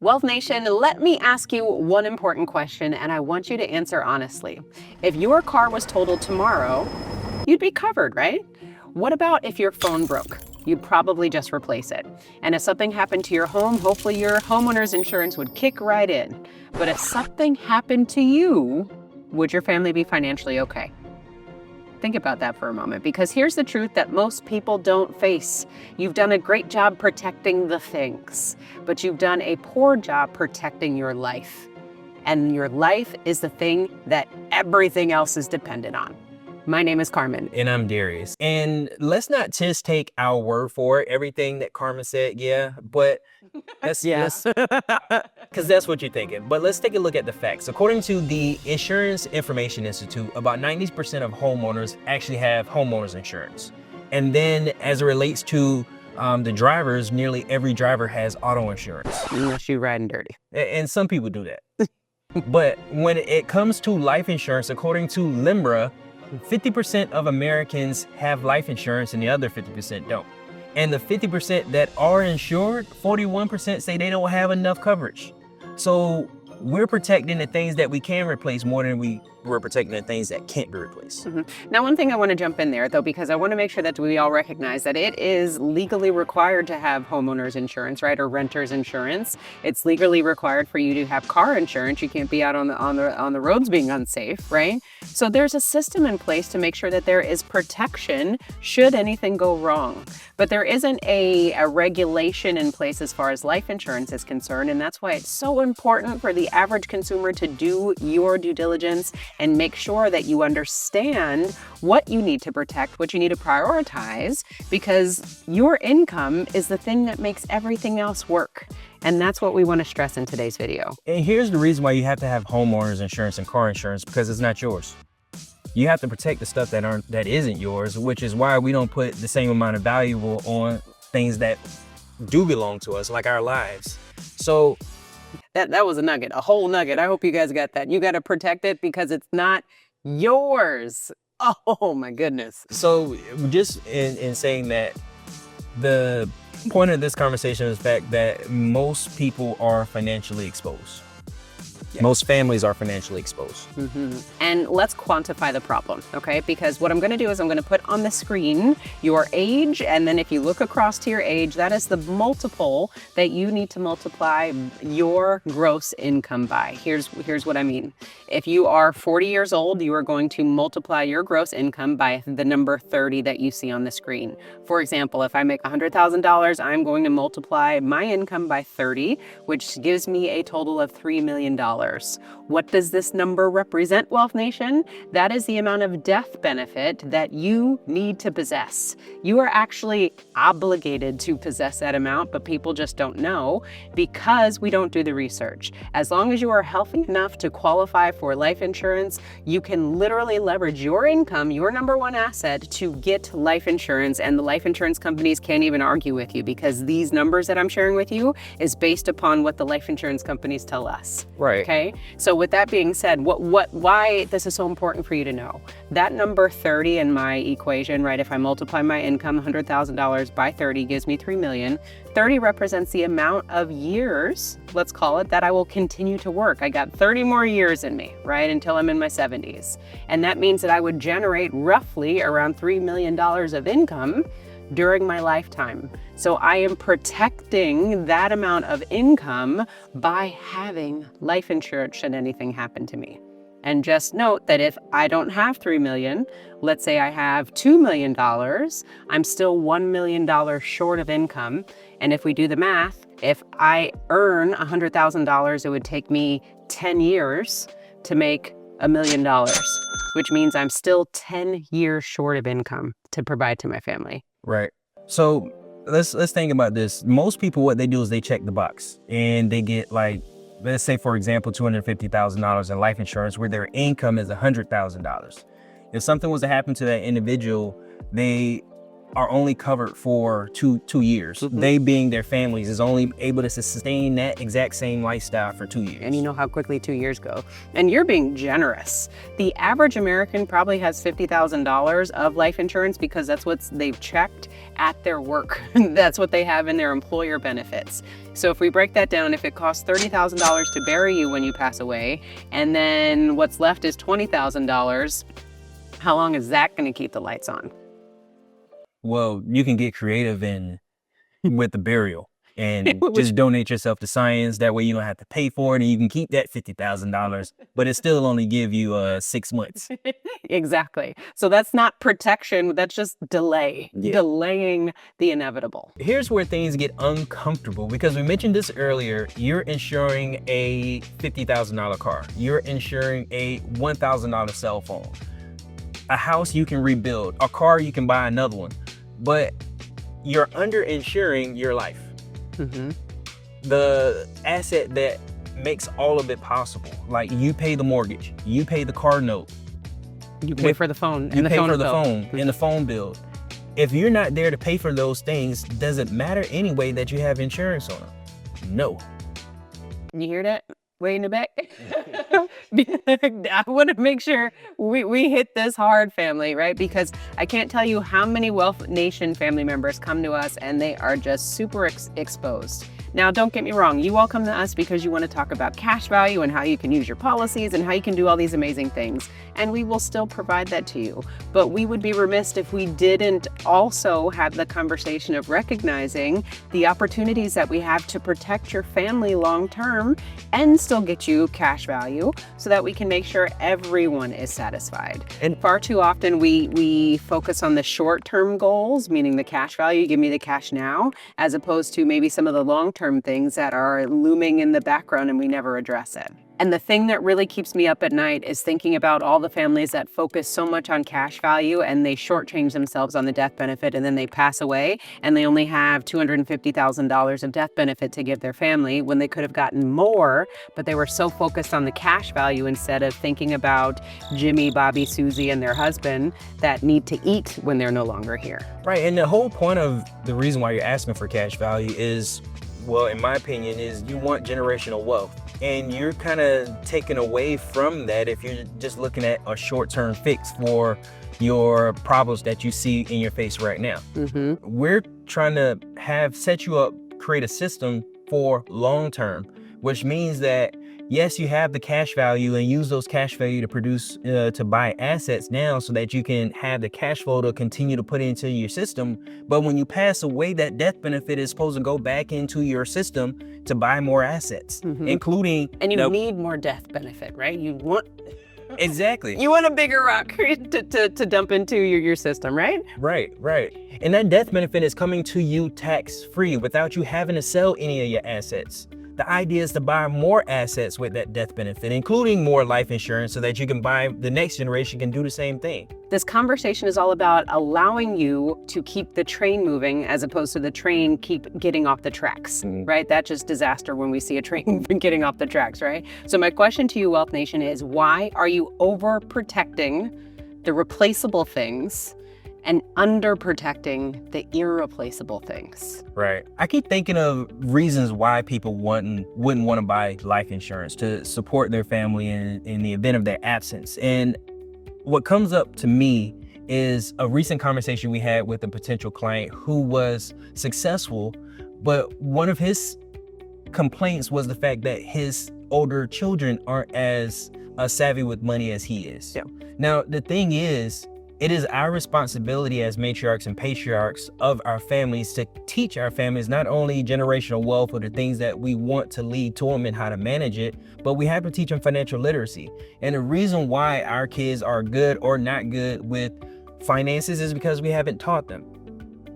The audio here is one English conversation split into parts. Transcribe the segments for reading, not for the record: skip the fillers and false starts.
Wealth Nation, let me ask you one important question, and I want you to answer honestly. If your car was totaled tomorrow, you'd be covered, right? What about if your phone broke? You'd probably just replace it. And if something happened to your home, hopefully your homeowner's insurance would kick right in. But if something happened to you, would your family be financially okay? Think about that for a moment, because here's the truth that most people don't face. You've done a great job protecting the things, but you've done a poor job protecting your life. And your life is the thing that everything else is dependent on. My name is Carmen. And I'm Darius. And let's not just take our word for it, everything that Carmen said, but because that's what you're thinking. But let's take a look at the facts. According to the Insurance Information Institute, about 90% of homeowners actually have homeowners insurance. And then as it relates to the drivers, nearly every driver has auto insurance. Unless you're riding dirty. And some people do that. But when it comes to life insurance, according to LIMRA, 50% of Americans have life insurance and the other 50% don't. And the 50% that are insured, 41% say they don't have enough coverage. So we're protecting the things that we can replace more than we're protecting the things that can't be replaced. Now, one thing I want to jump in there, though, because I want to make sure that we all recognize that it is legally required to have homeowners insurance, right, or renters insurance. It's legally required for you to have car insurance. You can't be out on the roads being unsafe, right? So there's a system in place to make sure that there is protection should anything go wrong. But there isn't a regulation in place as far as life insurance is concerned, and that's why it's so important for the average consumer to do your due diligence and make sure that you understand what you need to protect, what you need to prioritize, because your income is the thing that makes everything else work. And that's what we want to stress in today's video. And here's the reason why you have to have homeowners insurance and car insurance, because it's not yours. You have to protect the stuff that isn't yours, which is why we don't put the same amount of value on things that do belong to us, like our lives. So that was a nugget, a whole nugget. I hope you guys got that. You got to protect it because it's not yours. Oh my goodness. So just in saying that, the point of this conversation is the fact that most people are financially exposed. Yeah. Most families are financially exposed. And let's quantify the problem, okay? Because what I'm going to do is I'm going to put on the screen your age, and then if you look across to your age, that is the multiple that you need to multiply your gross income by. Here's what I mean. If you are 40 years old, you are going to multiply your gross income by the number 30 that you see on the screen. For example, if I make $100,000, I'm going to multiply my income by 30, which gives me a total of $3 million. What does this number represent, Wealth Nation? That is the amount of death benefit that you need to possess. You are actually obligated to possess that amount, but people just don't know because we don't do the research. As long as you are healthy enough to qualify for life insurance, you can literally leverage your income, your number one asset, to get life insurance, and the life insurance companies can't even argue with you because these numbers that I'm sharing with you is based upon what the life insurance companies tell us. Right. Okay. So with that being said, why this is so important for you to know, that number 30 in my equation, right? If I multiply my income, $100,000 by 30 gives me 3 million. 30 represents the amount of years, let's call it, that I will continue to work. I got 30 more years in me, right? Until I'm in my 70s. And that means that I would generate roughly around $3 million of income during my lifetime. So I am protecting that amount of income by having life insurance should anything happen to me. And just note that if I don't have 3 million, let's say I have $2 million, I'm still $1 million short of income. And if we do the math, if I earn $100,000, it would take me 10 years to make $1 million, which means I'm still 10 years short of income to provide to my family. Right. So let's think about this. Most people, what they do is they check the box and they get, like, let's say, for example, $250,000 in life insurance where their income is $100,000. If something was to happen to that individual, they are only covered for two years. They being their families is only able to sustain that exact same lifestyle for 2 years. And you know how quickly 2 years go. And you're being generous. The average American probably has $50,000 of life insurance because that's what they've checked at their work. That's what they have in their employer benefits. So if we break that down, if it costs $30,000 to bury you when you pass away, and then what's left is $20,000, how long is that going to keep the lights on? Well, you can get creative with the burial and just donate yourself to science. That way you don't have to pay for it, and you can keep that $50,000, but it still only give you 6 months. Exactly. So that's not protection. That's just delay, delaying the inevitable. Here's where things get uncomfortable, because we mentioned this earlier. You're insuring a $50,000 car. You're insuring a $1,000 cell phone. A house you can rebuild. A car you can buy another one. But you're under-insuring your life. The asset that makes all of it possible. Like, you pay the mortgage, you pay the car note, you pay for the phone, and the phone bill. If you're not there to pay for those things, does it matter anyway that you have insurance on them? No. You hear that? Way in the back. I want to make sure we hit this hard, family, right? Because I can't tell you how many Wealth Nation family members come to us and they are just super exposed. Now, don't get me wrong. You all come to us because you want to talk about cash value and how you can use your policies and how you can do all these amazing things. And we will still provide that to you. But we would be remiss if we didn't also have the conversation of recognizing the opportunities that we have to protect your family long term and still get you cash value so that we can make sure everyone is satisfied. And far too often we focus on the short-term goals, meaning the cash value, give me the cash now, as opposed to maybe some of the long-term things that are looming in the background and we never address it. And the thing that really keeps me up at night is thinking about all the families that focus so much on cash value and they shortchange themselves on the death benefit, and then they pass away and they only have $250,000 of death benefit to give their family when they could have gotten more, but they were so focused on the cash value instead of thinking about Jimmy, Bobby, Susie, and their husband that need to eat when they're no longer here. Right, and the whole point of the reason why you're asking for cash value is, well, in my opinion, is you want generational wealth. And you're kind of taken away from that if you're just looking at a short-term fix for your problems that you see in your face right now. We're trying to set you up, create a system for long-term, which means that yes, you have the cash value and use those cash value to produce, to buy assets now so that you can have the cash flow to continue to put into your system. But when you pass away, that death benefit is supposed to go back into your system to buy more assets, including... And you need more death benefit, right? You want... Exactly. You want a bigger rock to dump into your system, right? Right. And that death benefit is coming to you tax-free without you having to sell any of your assets. The idea is to buy more assets with that death benefit, including more life insurance, so that you can buy, the next generation can do the same thing. This conversation is all about allowing you to keep the train moving as opposed to the train keep getting off the tracks, right? That's just disaster when we see a train getting off the tracks, right? So my question to you, Wealth Nation, is why are you overprotecting the replaceable things and underprotecting the irreplaceable things? Right. I keep thinking of reasons why people wouldn't want to buy life insurance to support their family in the event of their absence. And what comes up to me is a recent conversation we had with a potential client who was successful, but one of his complaints was the fact that his older children aren't as savvy with money as he is. Now, the thing is, it is our responsibility as matriarchs and patriarchs of our families to teach our families not only generational wealth or the things that we want to lead to them and how to manage it, but we have to teach them financial literacy. And the reason why our kids are good or not good with finances is because we haven't taught them.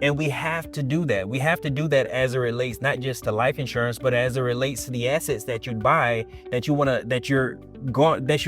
And we have to do that. We have to do that as it relates not just to life insurance, but as it relates to the assets that you buy, that you're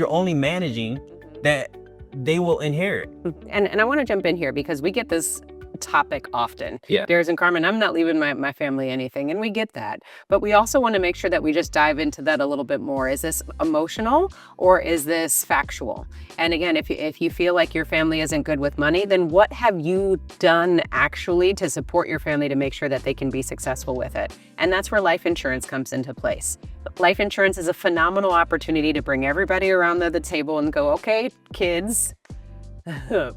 only managing, that they will inherit. And I want to jump in here because we get this topic often. Yeah. Darius and Carmen, I'm not leaving my family anything, and we get that. But we also want to make sure that we just dive into that a little bit more. Is this emotional or is this factual? And again, if you feel like your family isn't good with money, then what have you done actually to support your family to make sure that they can be successful with it? And that's where life insurance comes into place. Life insurance is a phenomenal opportunity to bring everybody around the table and go, okay, kids,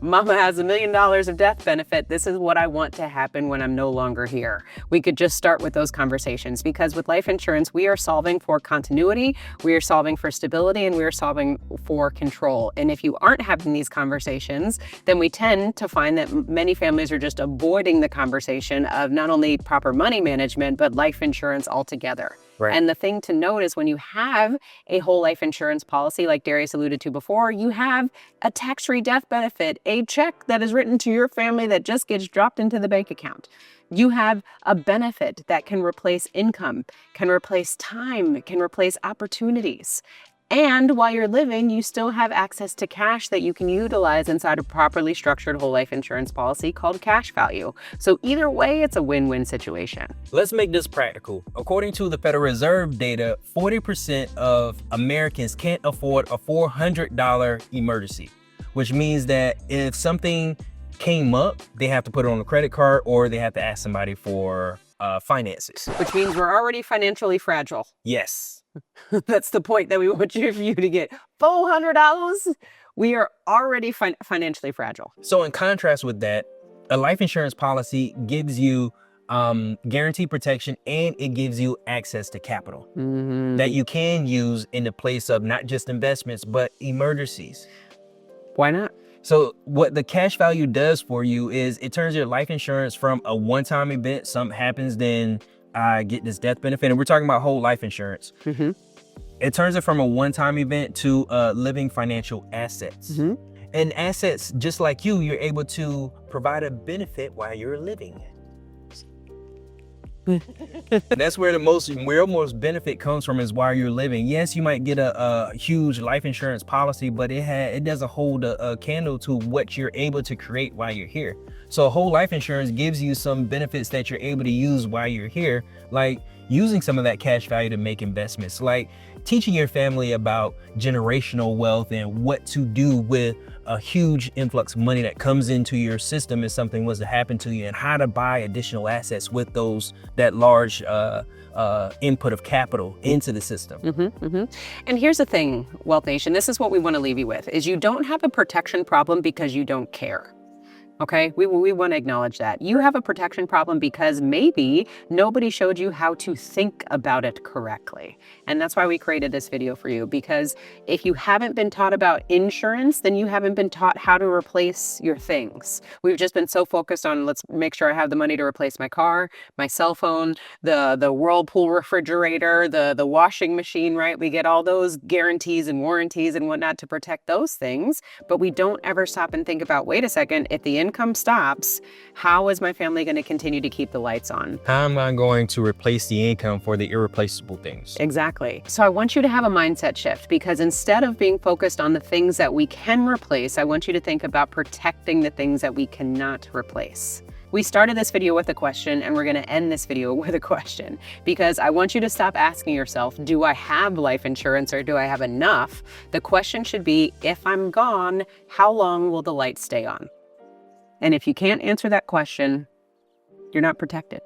Mama has $1 million of death benefit. This is what I want to happen when I'm no longer here. We could just start with those conversations, because with life insurance, we are solving for continuity, we are solving for stability, and we are solving for control. And if you aren't having these conversations, then we tend to find that many families are just avoiding the conversation of not only proper money management, but life insurance altogether. Right. And the thing to note is when you have a whole life insurance policy, like Darius alluded to before, you have a tax-free death benefit, a check that is written to your family that just gets dropped into the bank account. You have a benefit that can replace income, can replace time, can replace opportunities. And while you're living, you still have access to cash that you can utilize inside a properly structured whole life insurance policy called cash value. So either way, it's a win-win situation. Let's make this practical. According to the Federal Reserve data, 40% of Americans can't afford a $400 emergency, which means that if something came up, they have to put it on a credit card or they have to ask somebody for finances. Which means we're already financially fragile. Yes. That's the point that we want you to get. $400, we are already financially fragile. So in contrast with that, a life insurance policy gives you guaranteed protection, and it gives you access to capital that you can use in the place of not just investments, but emergencies. Why not? So what the cash value does for you is it turns your life insurance from a one-time event, something happens, then I get this death benefit, and we're talking about whole life insurance. It turns it from a one-time event to living financial assets. And assets, just like you're able to provide a benefit while you're living. That's where the most benefit comes from, is while you're living. Yes, you might get a huge life insurance policy, but it doesn't hold a candle to what you're able to create while you're here. So whole life insurance gives you some benefits that you're able to use while you're here, like using some of that cash value to make investments, like teaching your family about generational wealth and what to do with a huge influx of money that comes into your system if something was to happen to you, and how to buy additional assets with that large input of capital into the system. And here's the thing, Wealth Nation, this is what we want to leave you with, is you don't have a protection problem because you don't care. Okay, we want to acknowledge that. You have a protection problem because maybe nobody showed you how to think about it correctly. And that's why we created this video for you, because if you haven't been taught about insurance, then you haven't been taught how to replace your things. We've just been so focused on, let's make sure I have the money to replace my car, my cell phone, the Whirlpool refrigerator, the washing machine, right? We get all those guarantees and warranties and whatnot to protect those things, but we don't ever stop and think about, wait a second, if the income stops, how is my family going to continue to keep the lights on? How am I going to replace the income for the irreplaceable things? Exactly. So I want you to have a mindset shift, because instead of being focused on the things that we can replace, I want you to think about protecting the things that we cannot replace. We started this video with a question, and we're going to end this video with a question, because I want you to stop asking yourself, do I have life insurance or do I have enough? The question should be, if I'm gone, how long will the lights stay on? And if you can't answer that question, you're not protected.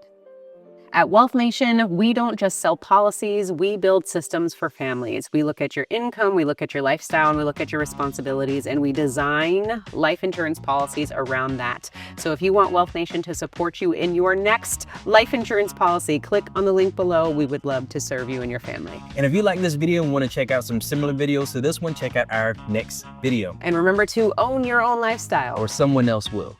At Wealth Nation, we don't just sell policies, we build systems for families. We look at your income, we look at your lifestyle, and we look at your responsibilities, and we design life insurance policies around that. So if you want Wealth Nation to support you in your next life insurance policy, click on the link below. We would love to serve you and your family. And if you like this video and want to check out some similar videos to this one, check out our next video. And remember to own your own lifestyle, or someone else will.